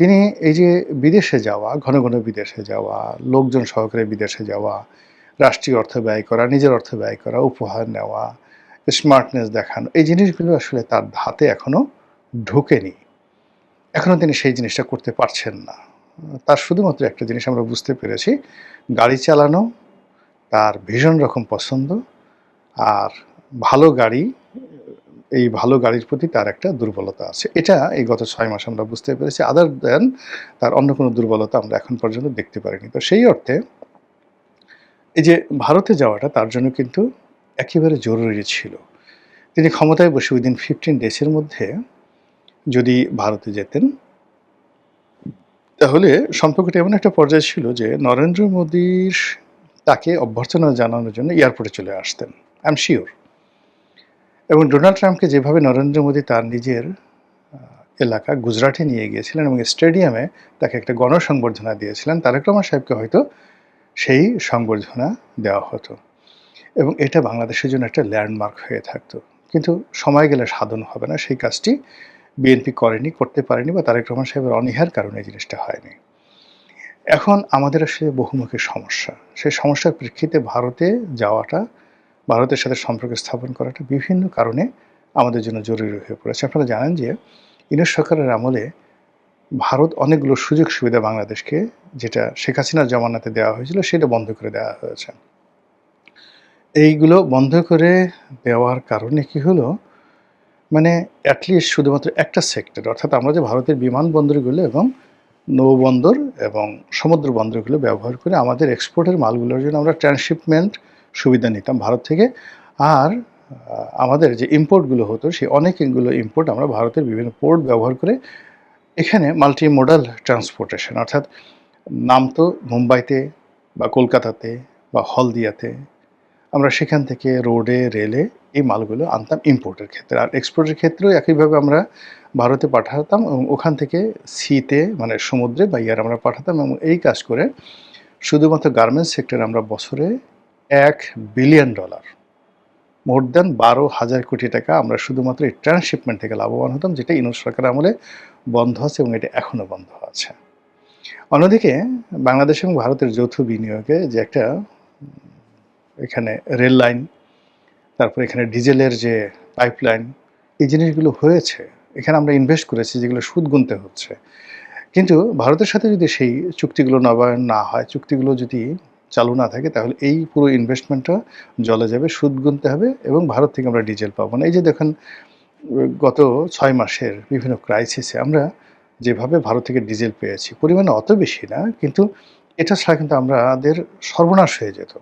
তিনি এই যে বিদেশে যাওয়া, ঘন, ঘন বিদেশে যাওয়া, লোকজন সহকারে বিদেশে যাওয়া, রাষ্ট্রীয় অর্থ ব্যয় করা, নিজের অর্থ ব্যয় করা, উপহার নেওয়া, স্মার্টনেস দেখানো, এই জিনিসগুলো আসলে তার ধাতে এখনো ঢোকেনি। এখনো তিনি সেই জিনিসটা করতে পারছেন না। তার শুধুমাত্র একটা জিনিস আমরা বুঝতে পেরেছি, গাড়ি চালানো তার ভীষণ রকম পছন্দ। আর ভালো গাড়ি, এই ভালো গাড়ির প্রতি তার একটা দুর্বলতা আছে। এটা এই গত ৬ মাস আমরা বুঝতে পেরেছি। আদার দ্যান তার অন্য কোনো দুর্বলতা আমরা এখন পর্যন্ত দেখতে পারিনি। তো সেই অর্থে এই যে ভারতে যাওয়াটা তার জন্য কিন্তু একেবারে জরুরি ছিল। তিনি ক্ষমতায় বসে উইদিন 15 ডেজের মধ্যে যদি ভারতে যেতেন, তাহলে সম্পর্কটা এমন একটা পর্যায়ে ছিল যে নরেন্দ্র মোদির তাকে অভ্যর্থনা জানানোর জন্য এয়ারপোর্টে চলে আসতেন। I am sure. এবং ডোনাল্ড ট্রাম্পকে যেভাবে নরেন্দ্র মোদি তার নিজের এলাকা গুজরাটে নিয়ে গিয়েছিলেন এবং স্টেডিয়ামে তাকে একটা গণসংবর্ধনা দিয়েছিলেন, তারেক রহমান সাহেবকে হয়তো সেই সংবর্ধনা দেওয়া হতো এবং এটা বাংলাদেশের জন্য একটা ল্যান্ডমার্ক হয়ে থাকতো। কিন্তু সময় গেলে সাধন হবে না, সেই কাজটি বিএনপি করেনি, করতে পারেনি বা তারেক রহমান সাহেবের অনীহার কারণে এই জিনিসটা হয়নি। এখন আমাদের আসলে বহুমুখী সমস্যা। সেই সমস্যার প্রেক্ষিতে ভারতে যাওয়াটা, ভারতের সাথে সম্পর্ক স্থাপন করাটা বিভিন্ন কারণে আমাদের জন্য জরুরি হয়ে পড়েছে। আপনারা জানেন যে ইউনূস সরকারের আমলে ভারত অনেকগুলো সুযোগ সুবিধা বাংলাদেশকে, যেটা শেখ হাসিনার জমানাতে দেওয়া হয়েছিল, সেটা বন্ধ করে দেওয়া হয়েছে। এইগুলো বন্ধ করে দেওয়ার কারণে কি হলো, মানে অ্যাটলিস্ট শুধুমাত্র একটা সেক্টর, অর্থাৎ আমরা যে ভারতের বিমানবন্দরগুলো এবং নৌবন্দর এবং সমুদ্র বন্দরগুলো ব্যবহার করে আমাদের এক্সপোর্টের মালগুলোর জন্য আমরা ট্রান্সশিপমেন্ট সুবিধা নিতাম ভারত থেকে। আর আমাদের যে ইম্পোর্টগুলো হতো, সেই অনেকগুলো ইম্পোর্ট আমরা ভারতের বিভিন্ন পোর্ট ব্যবহার করে এখানে মাল্টি মোডাল ট্রান্সপোর্টেশন, অর্থাৎ নামতো মুম্বাইতে বা কলকাতাতে বা হলদিয়াতে, আমরা সেখান থেকে রোডে, রেলে এই মালগুলো আনতাম ইম্পোর্টের ক্ষেত্রে। আর এক্সপোর্টের ক্ষেত্রেও একইভাবে আমরা ভারতে পাঠাতাম এবং ওখান থেকে সিতে, মানে সমুদ্রে বা ইয়ার আমরা পাঠাতাম এবং এই কাজ করে শুধুমাত্র গার্মেন্টস সেক্টরে আমরা বছরে $1 বিলিয়ন, মোর দ্যান 12,000 কোটি টাকা আমরা শুধুমাত্র এই ট্রান্সশিপমেন্ট থেকে লাভবান হতাম, যেটা ইউনূস সরকারের আমলে বন্ধ আছে এবং এটা এখনও বন্ধ আছে। অন্যদিকে বাংলাদেশ এবং ভারতের যৌথ বিনিয়োগে যে একটা এখানে রেল লাইন, তারপর এখানে ডিজেলের যে পাইপলাইন, এই জিনিসগুলো হয়েছে। এখানে আমরা ইনভেস্ট করেছি, যেগুলো সুদ গুনতে হচ্ছে। কিন্তু ভারতের সাথে যদি সেই চুক্তিগুলো নবায়ন না হয়, চুক্তিগুলো যদি চালু না থাকে, তাহলে এই পুরো ইনভেস্টমেন্টটা জলে যাবে, সুদ গুনতে হবে এবং ভারত থেকে আমরা ডিজেল পাবো না। এই যে দেখেন গত ৬ মাসের বিভিন্ন ক্রাইসিসে আমরা যেভাবে ভারত থেকে ডিজেল পেয়েছি, পরিমাণে অত বেশি না, কিন্তু এটা ছাড়া কিন্তু আমাদের সর্বনাশ হয়ে যেত।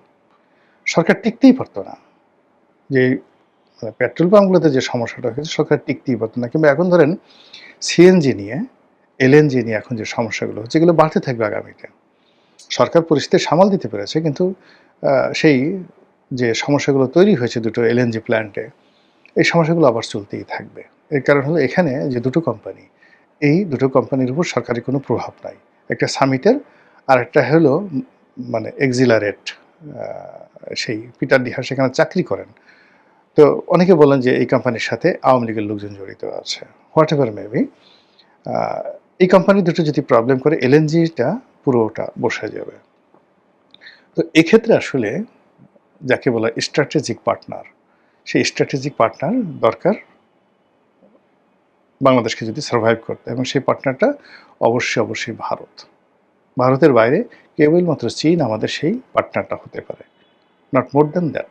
সরকার টিকতেই পারত না। যে পেট্রোল পাম্পগুলোতে যে সমস্যাটা হয়েছে, সরকার টিকতেই পারত না। কিংবা এখন ধরেন সিএনজি নিয়ে, এলএনজি নিয়ে এখন যে সমস্যাগুলো হচ্ছে, এগুলো বাড়তে থাকবে আগামীতে। সরকার পরিস্থিতি সামাল দিতে পেরেছে, কিন্তু সেই যে সমস্যাগুলো তৈরি হয়েছে দুটো এলএনজি প্ল্যান্টে, এই সমস্যাগুলো আবার চলতেই থাকবে। এর কারণ হলো এখানে যে দুটো কোম্পানি, এই দুটো কোম্পানির উপর সরকারি কোনো প্রভাব নাই। একটা সামিটের, আরেকটা হলো মানে এক্সিলারেট, সেই পিটার ডিহার সেখানে চাকরি করেন। তো অনেকে বলেন যে এই কোম্পানির সাথে আওয়ামী লীগের লোকজন জড়িত আছে। হোয়াট এভার মেবি, এই কোম্পানি দুটো যদি প্রবলেম করে, এলএনজিটা পুরোটা বসে যাবে। তো এক্ষেত্রে আসলে যাকে বলা স্ট্র্যাটেজিক পার্টনার, সেই স্ট্র্যাটেজিক পার্টনার দরকার বাংলাদেশকে যদি সার্ভাইভ করতে, এবং সেই পার্টনারটা অবশ্যই ভারত। ভারতের বাইরে কেবলমাত্র চীন আমাদের সেই পার্টনারটা হতে পারে, নট মোর দ্যান দ্যাট।